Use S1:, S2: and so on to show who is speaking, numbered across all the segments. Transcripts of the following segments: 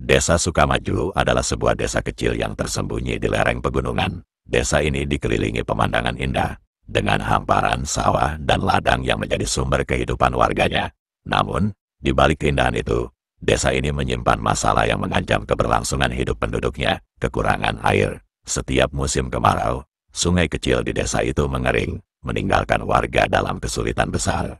S1: Desa Sukamaju adalah sebuah desa kecil yang tersembunyi di lereng pegunungan. Desa ini dikelilingi pemandangan indah, dengan hamparan sawah dan ladang yang menjadi sumber kehidupan warganya. Namun, di balik keindahan itu, desa ini menyimpan masalah yang mengancam keberlangsungan hidup penduduknya, kekurangan air. Setiap musim kemarau, sungai kecil di desa itu mengering, meninggalkan warga dalam kesulitan besar.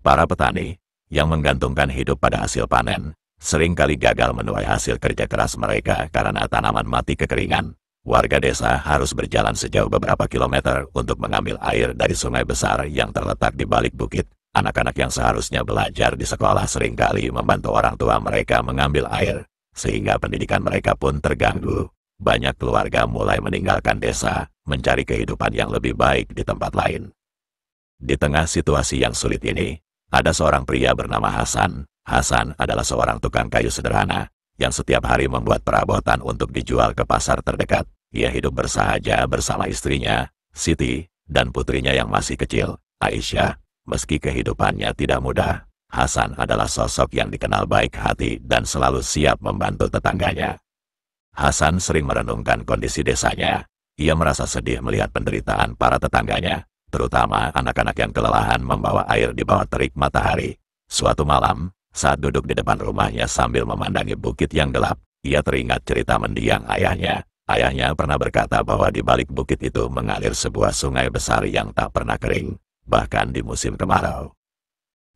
S1: Para petani, yang menggantungkan hidup pada hasil panen, seringkali gagal menuai hasil kerja keras mereka karena tanaman mati kekeringan. Warga desa harus berjalan sejauh beberapa kilometer untuk mengambil air dari sungai besar yang terletak di balik bukit. Anak-anak yang seharusnya belajar di sekolah seringkali membantu orang tua mereka mengambil air, sehingga pendidikan mereka pun terganggu. Banyak keluarga mulai meninggalkan desa, mencari kehidupan yang lebih baik di tempat lain. Di tengah situasi yang sulit ini, ada seorang pria bernama Hasan. Hasan adalah seorang tukang kayu sederhana yang setiap hari membuat perabotan untuk dijual ke pasar terdekat. Ia hidup bersahaja bersama istrinya, Siti, dan putrinya yang masih kecil, Aisyah. Meski kehidupannya tidak mudah, Hasan adalah sosok yang dikenal baik hati dan selalu siap membantu tetangganya. Hasan sering merenungkan kondisi desanya. Ia merasa sedih melihat penderitaan para tetangganya, terutama anak-anak yang kelelahan membawa air di bawah terik matahari. Suatu malam, saat duduk di depan rumahnya sambil memandangi bukit yang gelap, ia teringat cerita mendiang ayahnya. Ayahnya pernah berkata bahwa di balik bukit itu mengalir sebuah sungai besar yang tak pernah kering, bahkan di musim kemarau.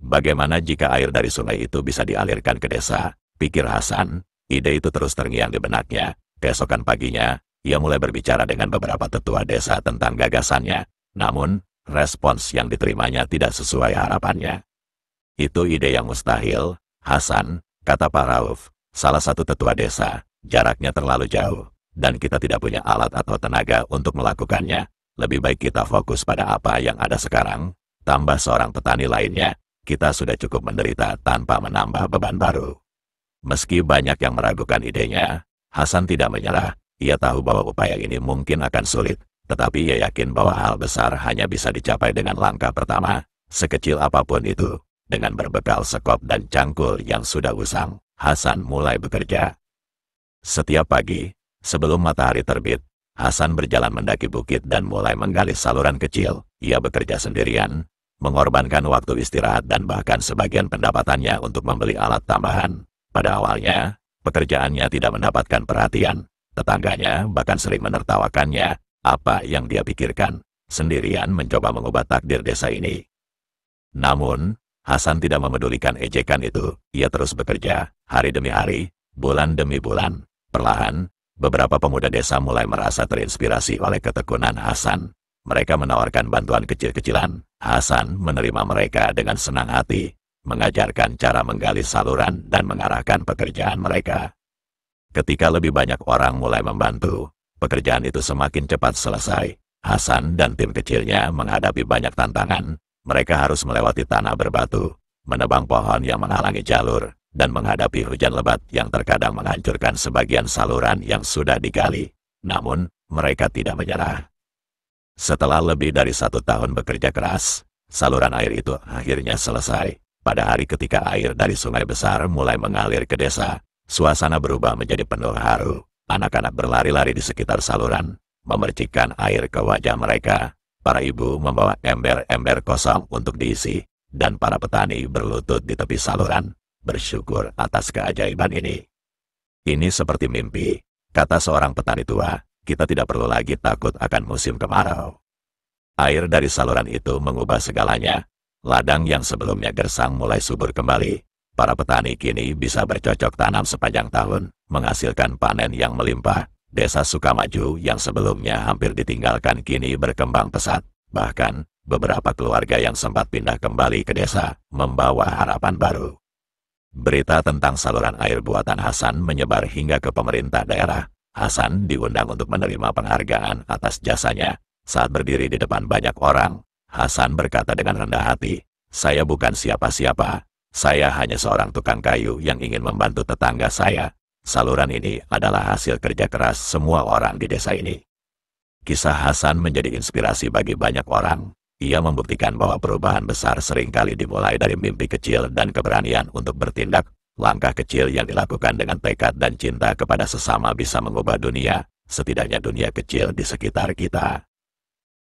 S1: Bagaimana jika air dari sungai itu bisa dialirkan ke desa? Pikir Hasan. Ide itu terus terngiang di benaknya. Keesokan paginya, ia mulai berbicara dengan beberapa tetua desa tentang gagasannya. Namun, respons yang diterimanya tidak sesuai harapannya. Itu ide yang mustahil, Hasan, kata Pak Rauf, salah satu tetua desa. Jaraknya terlalu jauh, dan kita tidak punya alat atau tenaga untuk melakukannya. Lebih baik kita fokus pada apa yang ada sekarang. Tambah seorang petani lainnya, kita sudah cukup menderita tanpa menambah beban baru. Meski banyak yang meragukan idenya, Hasan tidak menyerah. Ia tahu bahwa upaya ini mungkin akan sulit, tetapi ia yakin bahwa hal besar hanya bisa dicapai dengan langkah pertama, sekecil apapun itu. Dengan berbekal sekop dan cangkul yang sudah usang, Hasan mulai bekerja. Setiap pagi, sebelum matahari terbit, Hasan berjalan mendaki bukit dan mulai menggali saluran kecil. Ia bekerja sendirian, mengorbankan waktu istirahat dan bahkan sebagian pendapatannya untuk membeli alat tambahan. Pada awalnya, pekerjaannya tidak mendapatkan perhatian. Tetangganya bahkan sering menertawakannya. Apa yang dia pikirkan, sendirian mencoba mengubah takdir desa ini. Namun, Hasan tidak memedulikan ejekan itu. Ia terus bekerja, hari demi hari, bulan demi bulan. Perlahan, beberapa pemuda desa mulai merasa terinspirasi oleh ketekunan Hasan. Mereka menawarkan bantuan kecil-kecilan. Hasan menerima mereka dengan senang hati, mengajarkan cara menggali saluran dan mengarahkan pekerjaan mereka. Ketika lebih banyak orang mulai membantu, pekerjaan itu semakin cepat selesai. Hasan dan tim kecilnya menghadapi banyak tantangan. Mereka harus melewati tanah berbatu, menebang pohon yang menghalangi jalur, dan menghadapi hujan lebat yang terkadang menghancurkan sebagian saluran yang sudah digali. Namun, mereka tidak menyerah. Setelah lebih dari 1 tahun bekerja keras, saluran air itu akhirnya selesai. Pada hari ketika air dari sungai besar mulai mengalir ke desa, suasana berubah menjadi penuh haru. Anak-anak berlari-lari di sekitar saluran, memercikkan air ke wajah mereka. Para ibu membawa ember-ember kosong untuk diisi, dan para petani berlutut di tepi saluran, bersyukur atas keajaiban ini. Ini seperti mimpi, kata seorang petani tua, kita tidak perlu lagi takut akan musim kemarau. Air dari saluran itu mengubah segalanya. Ladang yang sebelumnya gersang mulai subur kembali. Para petani kini bisa bercocok tanam sepanjang tahun, menghasilkan panen yang melimpah. Desa Sukamaju yang sebelumnya hampir ditinggalkan kini berkembang pesat. Bahkan, beberapa keluarga yang sempat pindah kembali ke desa membawa harapan baru. Berita tentang saluran air buatan Hasan menyebar hingga ke pemerintah daerah. Hasan diundang untuk menerima penghargaan atas jasanya. Saat berdiri di depan banyak orang, Hasan berkata dengan rendah hati, "Saya bukan siapa-siapa. Saya hanya seorang tukang kayu yang ingin membantu tetangga saya. Saluran ini adalah hasil kerja keras semua orang di desa ini." Kisah Hasan menjadi inspirasi bagi banyak orang. Ia membuktikan bahwa perubahan besar seringkali dimulai dari mimpi kecil dan keberanian untuk bertindak. Langkah kecil yang dilakukan dengan tekad dan cinta kepada sesama bisa mengubah dunia, setidaknya dunia kecil di sekitar kita.